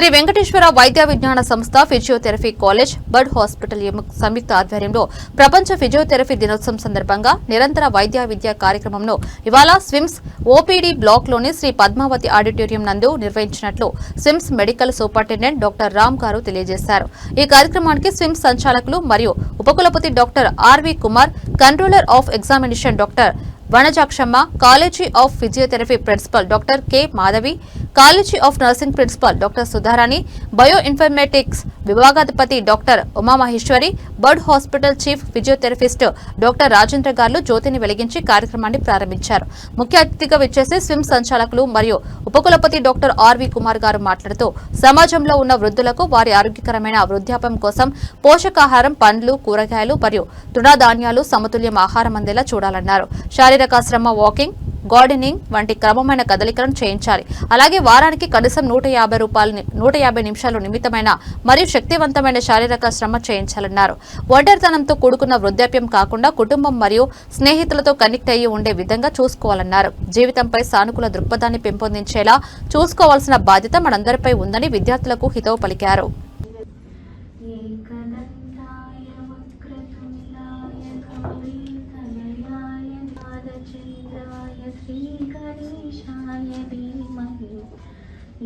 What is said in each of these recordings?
శ్రీ వెంకటేశ్వర వైద్య విజ్ఞాన సంస్థ ఫిజియోథెరపీ కాలేజ్ బర్డ్ హాస్పిటల్ సంయుక్త ఆధ్వర్యంలో ప్రపంచ ఫిజియోథెరపీ దినోత్సవం సందర్భంగా నిరంతర వైద్య విద్యా కార్యక్రమంను ఇవాళ స్విమ్స్ ఓపీడీ బ్లాక్ లోని శ్రీ పద్మావతి ఆడిటోరియం నందు నిర్వహించినట్లు SVIMS medical superintendent doctor Ram గారు తెలియజేశారు. ఈ కార్యక్రమానికి స్విమ్స్ సంచాలకులు మరియు ఉపకులపతి doctor R V Kumar, controller of examination doctor Vanajakshamma, college of physiotherapy principal doctor K Madhavi, college of nursing principal doctor Sudharani, bioinformatics విభాగాధిపతి doctor Umamaheswari, BIRD hospital chief physiotherapist doctor Rajendra గారు జ్యోతిని వెలిగించి కార్యక్రమాన్ని ప్రారంభించారు. ముఖ్య అతిథిగా విచ్చేసి స్విమ్ సంచాలకులు మరియు ఉపకులపతి డాక్టర్ ఆర్వి కుమార్ గారు మాట్లాడుతూ సమాజంలో ఉన్న వృద్ధులకు వారి ఆరోగ్యకరమైన వృద్ధాప్యం కోసం పోషకాహారం, పండ్లు, కూరగాయలు మరియు తృణధాన్యాలు సమతుల్యం ఆహారం అందేలా చూడాలన్నారు. శారీరక శ్రమ, వాకింగ్, గార్డెనింగ్ వంటి క్రమమైన కదలికలను చేయించాలి. అలాగే వారానికి కనీసం 150 నిమిషాలు నిమిత్తమైన మరియు శక్తివంతమైన శారీరక శ్రమ చేయించాలన్నారు. ఒంటరితనంతో కూడుకున్న వృద్ధాప్యం కాకుండా కుటుంబం మరియు స్నేహితులతో కనెక్ట్ అయ్యి ఉండే విధంగా చూసుకోవాలన్నారు. జీవితంపై సానుకూల దృక్పథాన్ని పెంపొందించేలా చూసుకోవాల్సిన బాధ్యత మనందరిపై ఉందని విద్యార్థులకు హితవు పలికారు.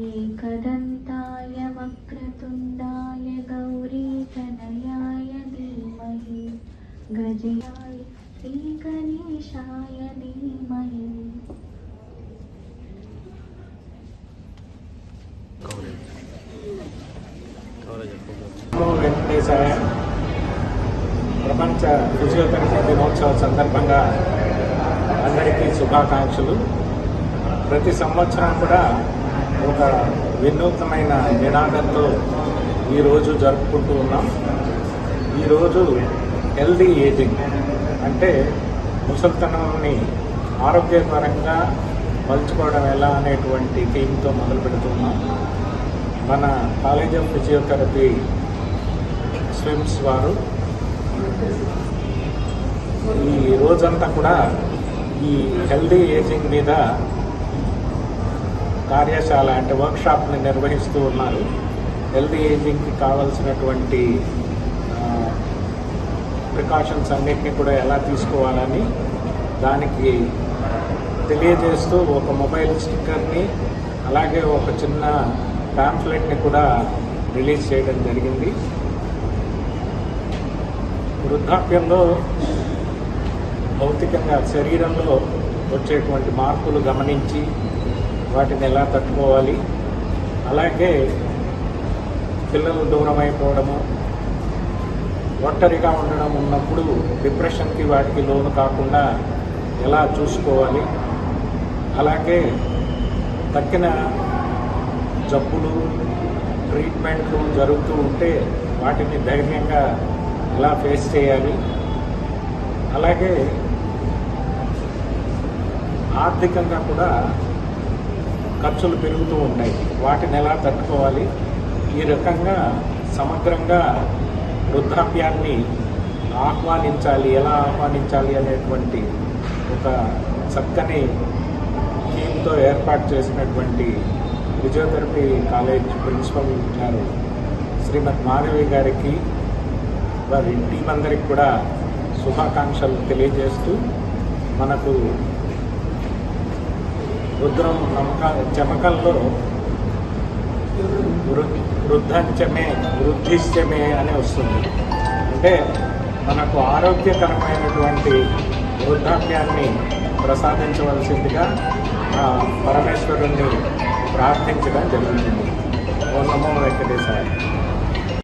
एकदन्ताय वक्रतुण्डाय गौरीतनयाय धीमहि गजाय श्रीगणेशाय धीमहि। వెంకటేశాయ ప్రపంచ ఫిజియోథెరపీ దినోత్సవ సందర్భంగా అందరికీ శుభాకాంక్షలు. ప్రతి సంవత్సరం కూడా ఒక వినూత్నమైన నినాదంతో ఈరోజు జరుపుకుంటూ ఉన్నాం. ఈరోజు హెల్దీ ఏజింగ్ అంటే ముసలితనాన్ని ఆరోగ్యపరంగా మలుచుకోవడం ఎలా అనేటువంటి థీమ్తో మొదలు పెడుతున్నాం. మన కాలేజ్ ఆఫ్ ఫిజియోథెరపీ స్విమ్స్ వారు ఈ రోజంతా కూడా ఈ హెల్దీ ఏజింగ్ మీద కార్యశాల అంటే వర్క్షాప్ని నిర్వహిస్తూ ఉన్నారు. హెల్దీ ఏజింగ్కి కావాల్సినటువంటి ప్రికాషన్స్ అన్నిటినీ కూడా ఎలా తీసుకోవాలని దానికి తెలియజేస్తూ ఒక మొబైల్ స్టిక్కర్ని అలాగే ఒక చిన్న ప్యాంఫ్లెట్ని కూడా రిలీజ్ చేయడం జరిగింది. వృద్ధాప్యంలో భౌతికంగా శరీరంలో వచ్చేటువంటి మార్పులు గమనించి వాటిని ఎలా తట్టుకోవాలి, అలాగే పిల్లలు దూరం అయిపోవడము, ఒంటరిగా ఉండడం ఉన్నప్పుడు డిప్రెషన్కి వాటికి లోను కాకుండా ఎలా చూసుకోవాలి, అలాగే తక్కిన జబ్బులు ట్రీట్మెంట్లు జరుగుతూ ఉంటే వాటిని ధైర్యంగా ఎలా ఫేస్ చేయాలి, అలాగే ఆర్థికంగా కూడా ఖర్చులు పెరుగుతూ ఉంటాయి, వాటిని ఎలా తట్టుకోవాలి. ఈ రకంగా సమగ్రంగా వృద్ధాప్యాన్ని ఎలా ఆహ్వానించాలి అనేటువంటి ఒక చక్కని థీమ్తో ఏర్పాటు చేసినటువంటి ఫిజియోథెరపీ కాలేజ్ ప్రిన్సిపల్ గారు శ్రీమతి మాధవి గారికి, వారి టీం అందరికి కూడా శుభాకాంక్షలు తెలియజేస్తూ మనకు రుద్రం చమకల్లో వృద్ధిశ్చమే అని వస్తుంది. అంటే మనకు ఆరోగ్యకరమైనటువంటి వృద్ధాప్యాన్ని ప్రసాదించవలసిందిగా పరమేశ్వరుణ్ణి ప్రార్థించడం జరుగుతుంది. ఓం నమో వెంకటేశాయ.